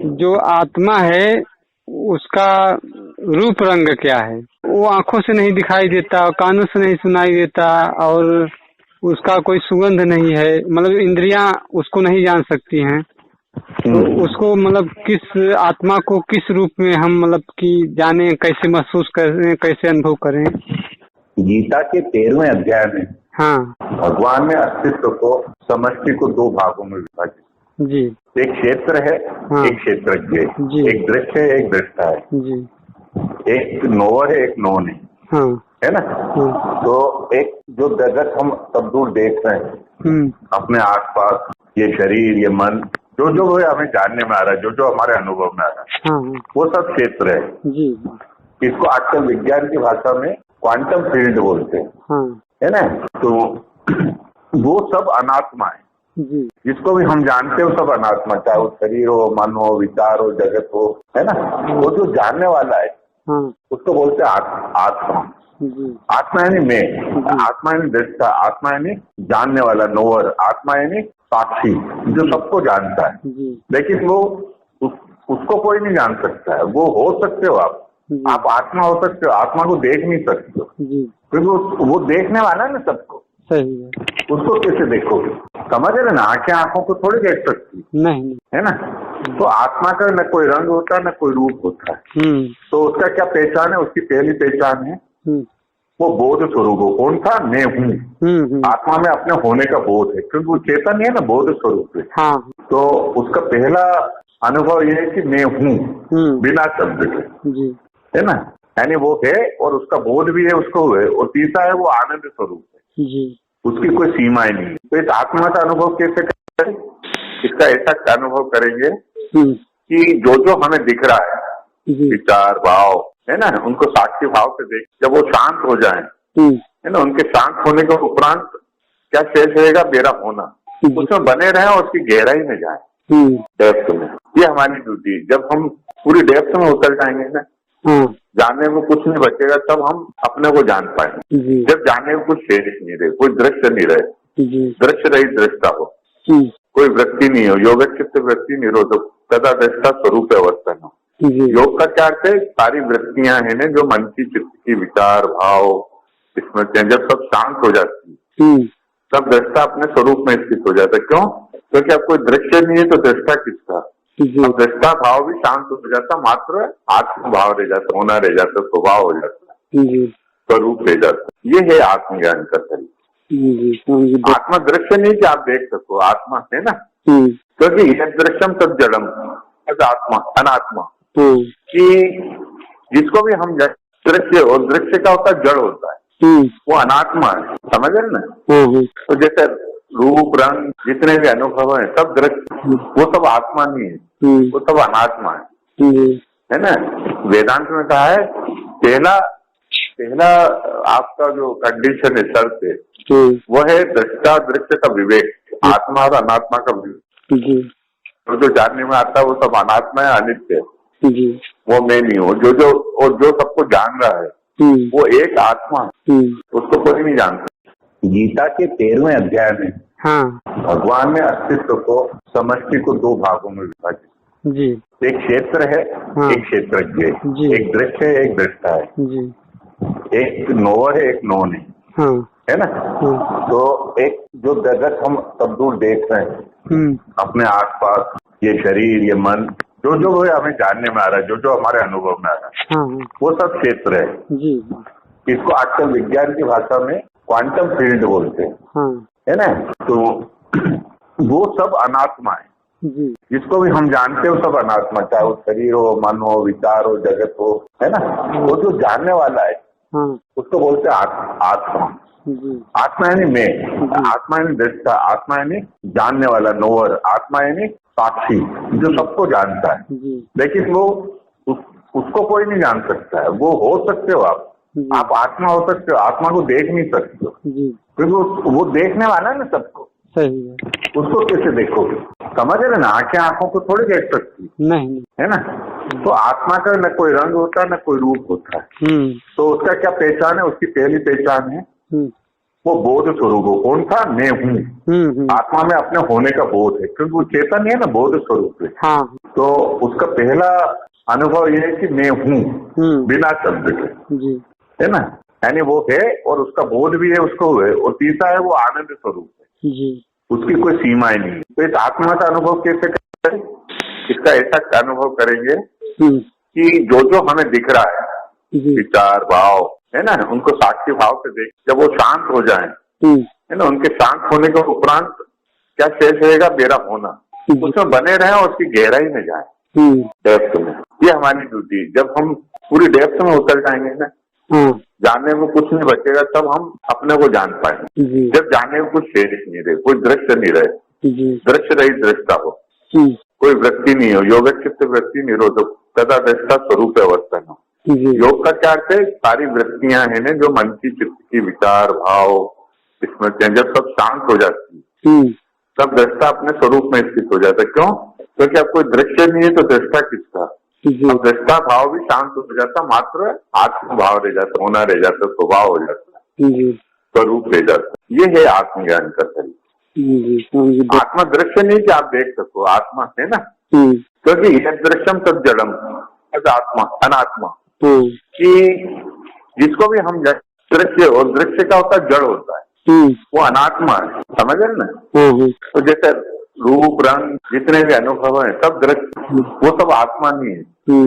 जो आत्मा है उसका रूप रंग क्या है? वो आंखों से नहीं दिखाई देता, कानों से नहीं सुनाई देता, और उसका कोई सुगंध नहीं है, मतलब इंद्रियां उसको नहीं जान सकती हैं। तो उसको मतलब किस आत्मा को किस रूप में हम मतलब कि जाने, कैसे महसूस करें, कैसे अनुभव करें? गीता के 13वें अध्याय में हाँ भगवान ने अस्तित्व को, समष्टि को दो भागों में विभाजित। जी एक क्षेत्र है, हाँ एक क्षेत्रज्ञ, जी एक दृश्य है, एक दृष्टा है, जी एक नोवर है, एक नोन है, हाँ है ना। तो एक जो जगत हम सब दूर देख रहे हैं अपने आसपास, ये शरीर, ये मन, जो जो हमें जानने में आ रहा है, जो जो हमारे अनुभव में आ रहा है, हाँ वो सब क्षेत्र है जी इसको आजकल विज्ञान की भाषा में क्वांटम फील्ड बोलते हैं, हाँ है ना। तो वो सब अनात्मा है, जी जिसको भी हम जानते हो सब अनात्मा, चाहे वो शरीर हो, मन हो, विचार हो, जगत हो, है ना। वो जो जानने वाला है हाँ उसको बोलते हैं आत्मा। जी आत्मा यानी मैं, आत्मा यानी दृष्टा, आत्मा यानी जानने वाला, नोवर, आत्मा यानी साक्षी, जो सबको जानता है। जी लेकिन वो उसको कोई नहीं जान सकता है। वो हो सकते हो आप आत्मा हो सकते हो, आत्मा को देख नहीं सकते हो, जी क्योंकि वो देखने वाला है ना सबको। सही है। उसको कैसे देखोगे? समझ रहे ना, आंखें आंखों को थोड़ी देख सकती नहीं है ना। तो आत्मा का न कोई रंग होता है, न कोई रूप होता है। तो उसका क्या पहचान है? उसकी पहली पहचान है वो बोध स्वरूप हो। कौन था? मैं हूँ। आत्मा में अपने होने का बोध है, क्योंकि वो चेतन है ना, बोध स्वरूप है। हाँ तो उसका पहला अनुभव यह है कि मैं हूँ, बिना शब्द के, जी है ना। यानी वो है और उसका बोध भी है, उसको है। और तीसरा है वो आनंद स्वरूप है जी उसकी कोई सीमाएं नहीं है। तो इस आत्मा का अनुभव कैसे करें? इसका ऐसा अनुभव करेंगे कि जो जो हमें दिख रहा है, विचार, भाव, है ना, उनको साक्षी भाव से देख, जब वो शांत हो जाए, है ना, उनके शांत होने के उपरांत क्या शेष रहेगा? मेरा होना। उसमें बने रहे और उसकी गहराई में जाए, डेप्थ में। ये हमारी ड्यूटी है। जब हम पूरी डेप्थ में उतर जाएंगे ना, जानने को कुछ नहीं बचेगा, तब हम अपने को जान पाएंगे। जब जानने को कुछ शेष नहीं रहे, कोई दृश्य नहीं रहे, दृश्य रही दृष्टा हो, कोई वृत्ति नहीं हो, योगचित्त वृत्ति निरोधक तथा दृष्टा स्वरूप अवस्था हो। योग का क्या अर्थ है? सारी वृत्तियां हैं ना, जो मन की, चित्त की, विचार, भाव, स्मृतियां, जब सब शांत हो जाती है, तब दृष्टा अपने स्वरूप में स्थित हो जाता है। क्यों? क्योंकि अब कोई दृश्य नहीं है तो दृष्टा किसका? अब दृष्टा भाव भी शांत हो जाता, मात्र आत्म भाव रह जाता, होना रह जाता, स्वभाव हो जाता, स्वरूप रह जाता। ये है आत्मज्ञान का तरीका। आत्मा दृश्य नहीं कि आप देख सको, आत्मा है ना, क्योंकि यह दृश्यम तद जड़म, आत्मा अनात्मा, कि जिसको भी हम दृश्य, और दृश्य का होता है जड़ होता है, वो अनात्मा है। समझ रहे ना। तो जैसे रूप, रंग, जितने भी अनुभव है, सब दृश्य, वो सब आत्मा नहीं है, वो सब अनात्मा है ना। वेदांत में कहा है पहला आपका जो कंडीशन है, शर्त है, वो है दृष्टा दृश्य का विवेक, आत्मा और अनात्मा का विवेक। तो जो जानने में आता है वो सब अनात्मा है, अनित्य है, वो मैं नहीं हूँ। जो सबको जान रहा है वो एक आत्मा, उसको कोई नहीं जानता। गीता के 13वें अध्याय में भगवान ने अस्तित्व को, समष्टि को दो भागों में विभाजित। जी एक क्षेत्र है, एक क्षेत्रज्ञ, एक दृश्य है, एक दृष्टा है, एक नोवर है, एक नोन है ना। तो एक जो जगत हम सब दूर देख रहे हैं अपने आसपास, ये शरीर, ये मन, जो जो हमें जानने में आ रहा है, जो जो हमारे अनुभव में आ रहा है, वो सब क्षेत्र है। इसको आजकल विज्ञान की भाषा में क्वांटम फील्ड बोलते हैं, है ना। तो वो सब अनात्मा है, जिसको भी हम जानते हो सब अनात्मा, चाहे वो शरीर हो, मन हो, विचार हो, जगत हो, है ना। वो जो जानने वाला है उसको बोलते हैं आत्मा। आत्मा यानी मैं, आत्मा यानी दृष्टा, आत्मा यानी जानने वाला, नोवर, आत्मा यानी साक्षी, जो सबको जानता है। लेकिन वो उसको कोई नहीं जान सकता है। वो हो सकते हो आप आत्मा हो सकते हो, आत्मा को देख नहीं सकते हो, क्योंकि वो देखने वाला है ना सबको। सही है। उसको कैसे देखोगे? समझ रहे ना, आंखें आंखों को थोड़ी देख सकती नहीं, है ना। तो आत्मा का न कोई रंग होता है, न कोई रूप होता है। तो उसका क्या पहचान है? उसकी पहली पहचान है वो बोध स्वरूप हो। कौन था? मैं हूँ। आत्मा में अपने होने का बोध है, क्योंकि वो चेतन है ना, बोध स्वरूप है। हाँ। तो उसका पहला अनुभव ये है कि मैं हूँ, बिना शब्द के जी। है ना, यानी वो है और उसका बोध भी है, उसको है। और तीसरा है वो आनंद स्वरूप है जी। उसकी कोई सीमाएं नहीं है। तो इस आत्मा का अनुभव कैसे करें? इसका ऐसा अनुभव करेंगे कि जो जो हमें दिख रहा है, विचार भाव है ना, उनको साक्षी भाव से देख, जब वो शांत हो जाए है ना, उनके शांत होने के उपरांत क्या शेष रहेगा? मेरा होना। उसमें बने रहे और उसकी गहराई में जाए, डेप्थ में। ये हमारी ड्यूटी। जब हम पूरी डेप्थ में उतर जाएंगे ना, जानने में कुछ नहीं बचेगा, तब हम अपने को जान पाएंगे। जब जानने में कुछ शेष नहीं रहे, कोई दृश्य नहीं रहे, दृश्य रही दृष्टा हो, कोई वृत्ति नहीं हो, योगचित्त वृत्ति निरोधक तथा दृष्टा स्वरूप अवस्था हो। योग का क्या अर्थ है? सारी वृत्तियां हैं ना, जो मन की, चित्त की, विचार भाव, स्मृतियां, जब सब शांत हो जाती है तब दृष्टा अपने स्वरूप में स्थित हो जाता है। क्यों? क्योंकि अब कोई दृश्य नहीं है तो दृष्टा किसका? अब दृष्टा भाव भी शांत हो जाता, मात्र आत्म भाव रह जाता, होना रह जाता, स्वभाव हो जाता, स्वरूप रह जाता। ये है आत्मज्ञान का तरीका। आत्मा दृश्य नहीं कि आप देख सको, आत्मा है ना, क्योंकि यह दृश्यम सब जड़म आत्मा अनात्मा, कि जिसको भी हम दृश्य, और दृश्य का होता है जड़ होता है, वो अनात्मा है, समझ रहे ना। तो जैसे रूप रंग जितने भी अनुभव है सब दृश्य, वो सब आत्मा नहीं है,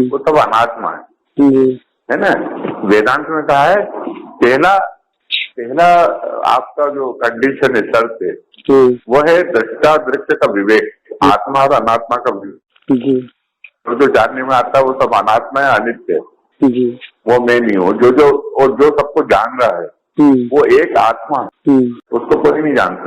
वो सब अनात्मा है ना। वेदांत में कहा है पहला आपका जो कंडीशन है, शर्त है, वो है दृष्टा दृश्य का विवेक, आत्मा और अनात्मा का विवेक। तो जो जानने में आता है वो सब अनात्मा है, अनित्य है, वो मैं नहीं हूँ। जो सबको जान रहा है वो एक आत्मा, उसको कोई नहीं जानता।